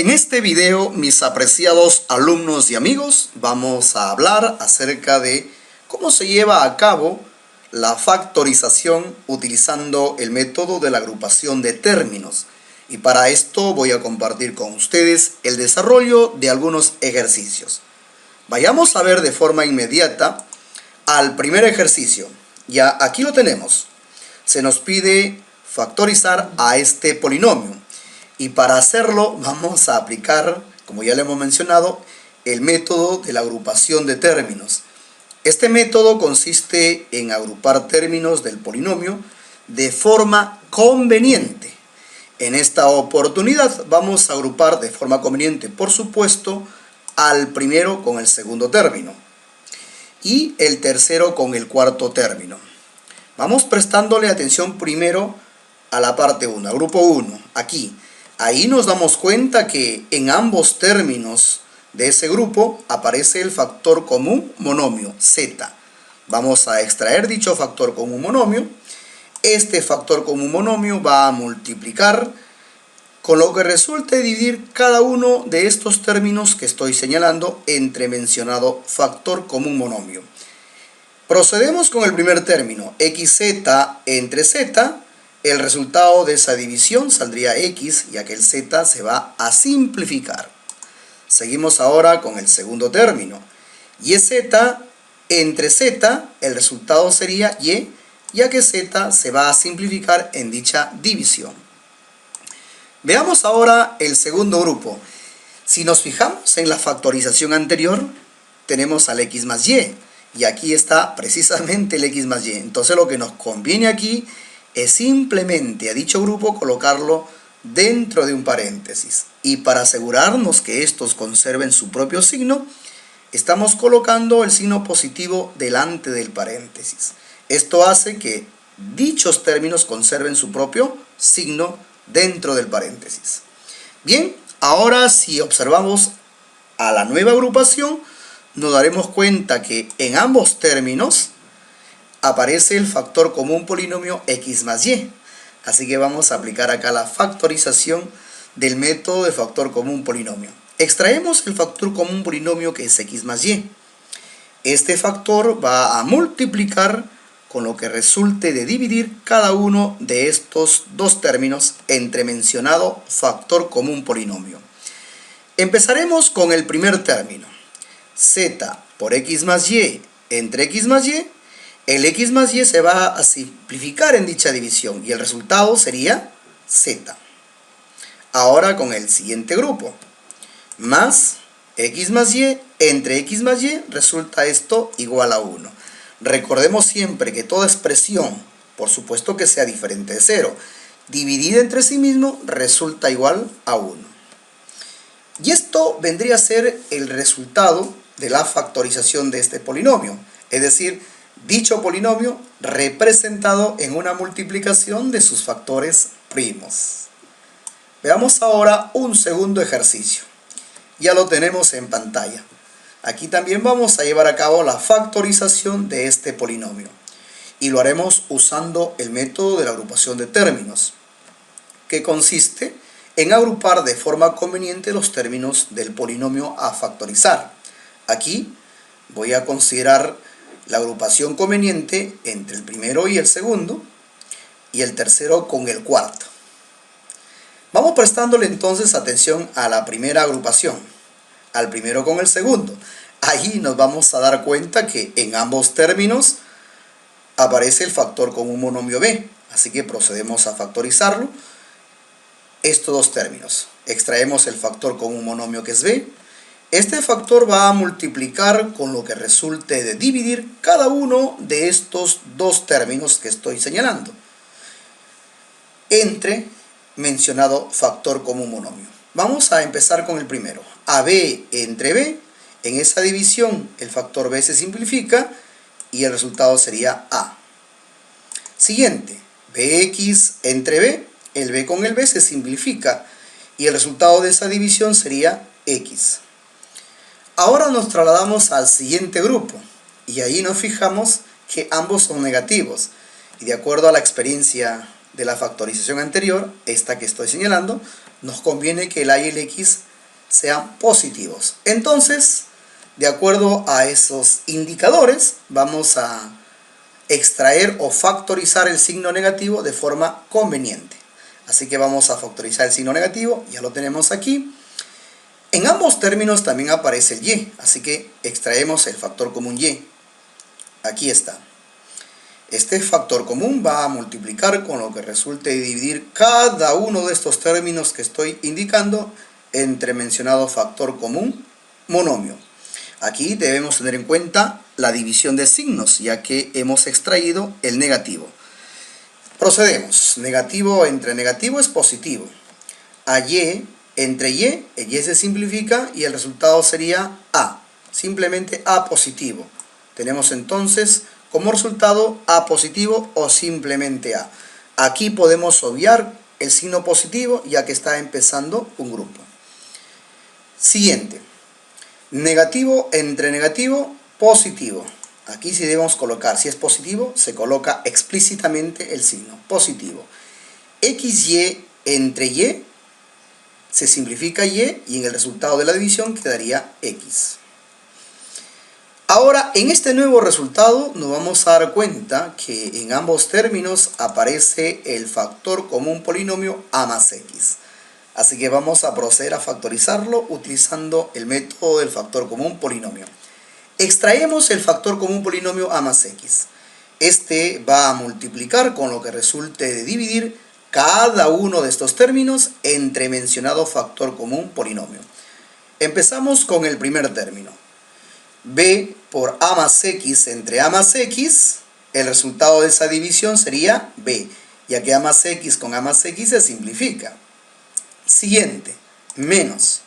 En este video, mis apreciados alumnos y amigos, vamos a hablar acerca de cómo se lleva a cabo la factorización utilizando el método de la agrupación de términos. Y para esto voy a compartir con ustedes el desarrollo de algunos ejercicios. Vayamos a ver de forma inmediata al primer ejercicio. Ya aquí lo tenemos. Se nos pide factorizar a este polinomio. Y para hacerlo vamos a aplicar, como ya le hemos mencionado, el método de la agrupación de términos. Este método consiste en agrupar términos del polinomio de forma conveniente. En esta oportunidad vamos a agrupar de forma conveniente, por supuesto, al primero con el segundo término y el tercero con el cuarto término. Vamos prestándole atención primero a la parte 1, al grupo 1, aquí. Ahí nos damos cuenta que en ambos términos de ese grupo aparece el factor común monomio, z. Vamos a extraer dicho factor común monomio. Este factor común monomio va a multiplicar con lo que resulte dividir cada uno de estos términos que estoy señalando entre mencionado factor común monomio. Procedemos con el primer término, xz entre z. El resultado de esa división saldría x, ya que el z se va a simplificar. Seguimos ahora con el segundo término. YZ entre z, el resultado sería y, ya que z se va a simplificar en dicha división. Veamos ahora el segundo grupo. Si nos fijamos en la factorización anterior, tenemos al x más y. Y aquí está precisamente el x más y. Entonces lo que nos conviene aquí es simplemente a dicho grupo colocarlo dentro de un paréntesis. Y para asegurarnos que estos conserven su propio signo, estamos colocando el signo positivo delante del paréntesis. Esto hace que dichos términos conserven su propio signo dentro del paréntesis. Bien, ahora si observamos a la nueva agrupación, nos daremos cuenta que en ambos términos aparece el factor común polinomio x más y. Así que vamos a aplicar acá la factorización del método de factor común polinomio. Extraemos el factor común polinomio que es x más y. Este factor va a multiplicar con lo que resulte de dividir cada uno de estos dos términos entre mencionado factor común polinomio. Empezaremos con el primer término. Z por x más y entre x más y. El x más y se va a simplificar en dicha división y el resultado sería z. Ahora con el siguiente grupo. Más x más y entre x más y resulta esto igual a 1. Recordemos siempre que toda expresión, por supuesto que sea diferente de 0, dividida entre sí mismo resulta igual a 1. Y esto vendría a ser el resultado de la factorización de este polinomio, es decir, dicho polinomio representado en una multiplicación de sus factores primos. Veamos ahora un segundo ejercicio. Ya lo tenemos en pantalla. Aquí también vamos a llevar a cabo la factorización de este polinomio. Y lo haremos usando el método de la agrupación de términos, que consiste en agrupar de forma conveniente los términos del polinomio a factorizar. Aquí voy a considerar la agrupación conveniente entre el primero y el segundo, y el tercero con el cuarto. Vamos prestándole entonces atención a la primera agrupación, al primero con el segundo. Ahí nos vamos a dar cuenta que en ambos términos aparece el factor común monomio b, así que procedemos a factorizarlo. Estos dos términos. Extraemos el factor común monomio que es b. Este factor va a multiplicar con lo que resulte de dividir cada uno de estos dos términos que estoy señalando entre mencionado factor común monomio. Vamos a empezar con el primero. AB entre B. En esa división el factor B se simplifica y el resultado sería A. Siguiente. BX entre B. El B con el B se simplifica y el resultado de esa división sería X. Ahora nos trasladamos al siguiente grupo y ahí nos fijamos que ambos son negativos. Y de acuerdo a la experiencia de la factorización anterior, esta que estoy señalando, nos conviene que el a y el x sean positivos. Entonces, de acuerdo a esos indicadores, vamos a extraer o factorizar el signo negativo de forma conveniente. Así que vamos a factorizar el signo negativo, ya lo tenemos aquí. En ambos términos también aparece el y, así que extraemos el factor común y. Aquí está. Este factor común va a multiplicar con lo que resulte de dividir cada uno de estos términos que estoy indicando entre mencionado factor común monomio. Aquí debemos tener en cuenta la división de signos, ya que hemos extraído el negativo. Procedemos. Negativo entre negativo es positivo. A y entre y, el y se simplifica y el resultado sería a. Simplemente a positivo. Tenemos entonces como resultado a positivo o simplemente a. Aquí podemos obviar el signo positivo ya que está empezando un grupo. Siguiente. Negativo entre negativo, positivo. Aquí sí debemos colocar, si es positivo, se coloca explícitamente el signo positivo. XY entre Y, se simplifica Y y en el resultado de la división quedaría X. Ahora, en este nuevo resultado nos vamos a dar cuenta que en ambos términos aparece el factor común polinomio a más x. Así que vamos a proceder a factorizarlo utilizando el método del factor común polinomio. Extraemos el factor común polinomio a más x. Este va a multiplicar con lo que resulte de dividir cada uno de estos términos entre mencionado factor común polinomio. Empezamos con el primer término. B por a más x entre a más x, el resultado de esa división sería b, ya que a más x con a más x se simplifica. Siguiente, menos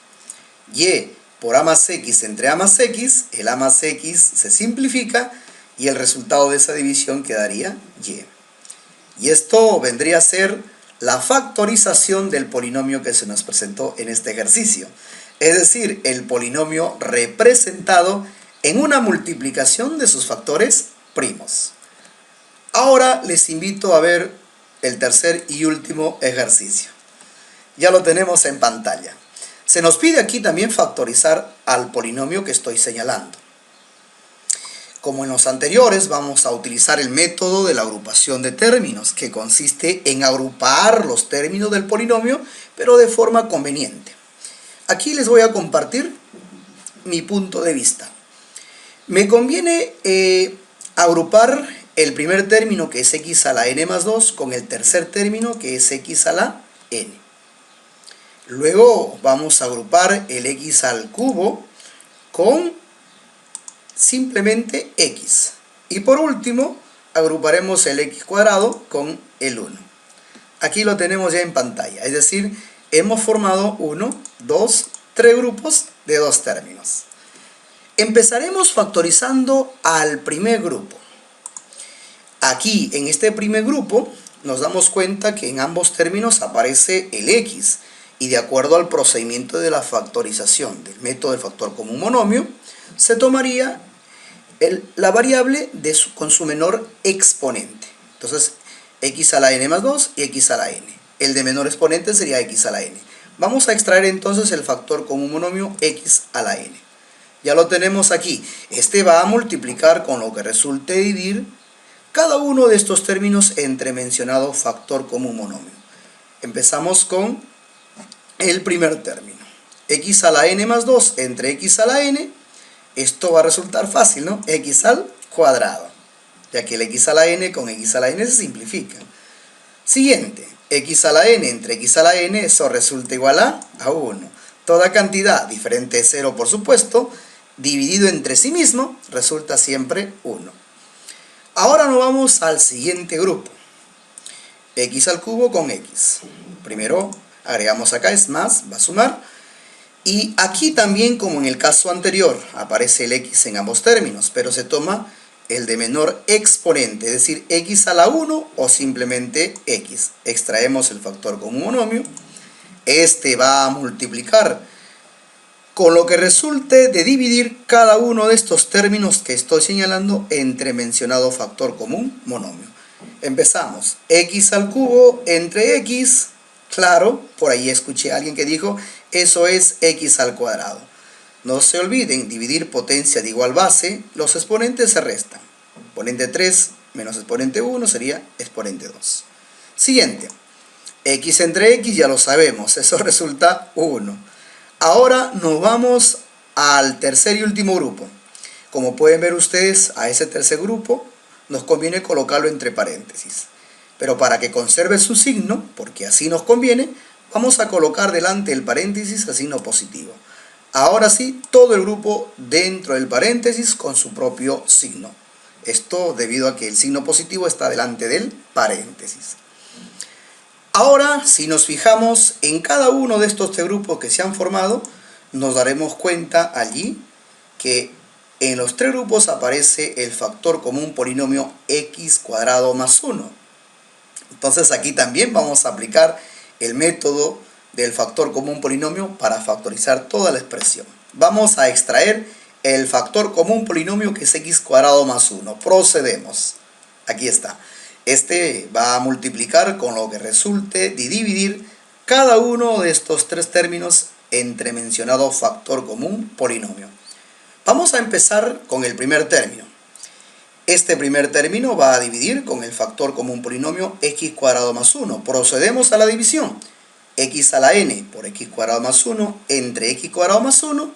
y por a más x entre a más x, el a más x se simplifica y el resultado de esa división quedaría y. Y esto vendría a ser la factorización del polinomio que se nos presentó en este ejercicio. Es decir, el polinomio representado en una multiplicación de sus factores primos. Ahora les invito a ver el tercer y último ejercicio. Ya lo tenemos en pantalla. Se nos pide aquí también factorizar al polinomio que estoy señalando. Como en los anteriores, vamos a utilizar el método de la agrupación de términos, que consiste en agrupar los términos del polinomio, pero de forma conveniente. Aquí les voy a compartir mi punto de vista. Me conviene agrupar el primer término, que es x a la n más 2, con el tercer término, que es x a la n. Luego vamos a agrupar el x al cubo con simplemente x. Y por último, agruparemos el x cuadrado con el 1. Aquí lo tenemos ya en pantalla, es decir, hemos formado 1, 2, 3 grupos de 2 términos. Empezaremos factorizando al primer grupo. Aquí, en este primer grupo, nos damos cuenta que en ambos términos aparece el x, y de acuerdo al procedimiento de la factorización del método del factor común monomio, se tomaría la variable con su menor exponente. Entonces, x a la n más 2 y x a la n. El de menor exponente sería x a la n. Vamos a extraer entonces el factor común monomio x a la n. Ya lo tenemos aquí. Este va a multiplicar con lo que resulte dividir cada uno de estos términos entre mencionado factor común monomio. Empezamos con el primer término. X a la n más 2 entre x a la n. Esto va a resultar fácil, ¿no? X al cuadrado. Ya que el x a la n con x a la n se simplifica. Siguiente. X a la n entre x a la n, eso resulta igual a 1. Toda cantidad diferente de 0, por supuesto, dividido entre sí mismo, resulta siempre 1. Ahora nos vamos al siguiente grupo. X al cubo con x. Primero agregamos acá, es más, va a sumar. Y aquí también, como en el caso anterior, aparece el x en ambos términos, pero se toma el de menor exponente, es decir, x a la 1 o simplemente x. Extraemos el factor común monomio. Este va a multiplicar con lo que resulte de dividir cada uno de estos términos que estoy señalando entre mencionado factor común monomio. Empezamos. X al cubo entre x. Claro, por ahí escuché a alguien que dijo Eso es x al cuadrado. No se olviden, dividir potencia de igual base, los exponentes se restan. Exponente 3 menos exponente 1 sería exponente 2. Siguiente. X entre x ya lo sabemos, eso resulta 1. Ahora nos vamos al tercer y último grupo. Como pueden ver ustedes, a ese tercer grupo nos conviene colocarlo entre paréntesis. Pero para que conserve su signo, porque así nos conviene, vamos a colocar delante del paréntesis el signo positivo. Ahora sí, todo el grupo dentro del paréntesis con su propio signo. Esto debido a que el signo positivo está delante del paréntesis. Ahora, si nos fijamos en cada uno de estos tres grupos que se han formado, nos daremos cuenta allí que en los tres grupos aparece el factor común polinomio x cuadrado más 1. Entonces aquí también vamos a aplicar el método del factor común polinomio para factorizar toda la expresión. Vamos a extraer el factor común polinomio que es x cuadrado más 1. Procedemos. Aquí está. Este va a multiplicar con lo que resulte de dividir cada uno de estos tres términos entre mencionado factor común polinomio. Vamos a empezar con el primer término. Este primer término va a dividir con el factor común polinomio x cuadrado más 1. Procedemos a la división. X a la n por x cuadrado más 1 entre x cuadrado más 1.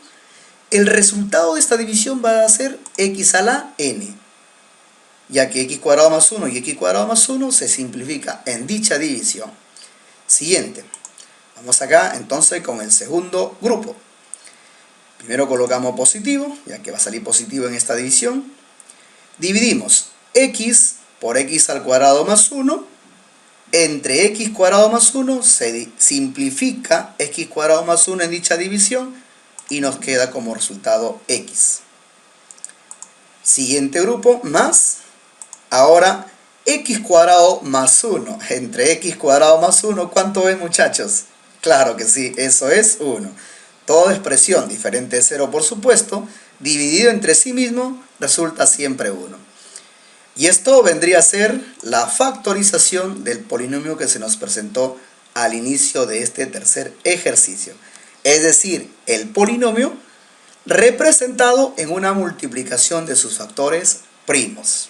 El resultado de esta división va a ser x a la n, ya que x cuadrado más 1 y x cuadrado más 1 se simplifica en dicha división. Siguiente. Vamos acá entonces con el segundo grupo. Primero colocamos positivo, ya que va a salir positivo en esta división. Dividimos x por x al cuadrado más 1. Entre x cuadrado más 1 se simplifica x cuadrado más 1 en dicha división y nos queda como resultado x. Siguiente grupo, más. Ahora x cuadrado más 1. Entre x cuadrado más 1, ¿cuánto ven, muchachos? Claro que sí, eso es 1. Toda expresión diferente de 0, por supuesto, dividido entre sí mismo, resulta siempre 1. Y esto vendría a ser la factorización del polinomio que se nos presentó al inicio de este tercer ejercicio. Es decir, el polinomio representado en una multiplicación de sus factores primos.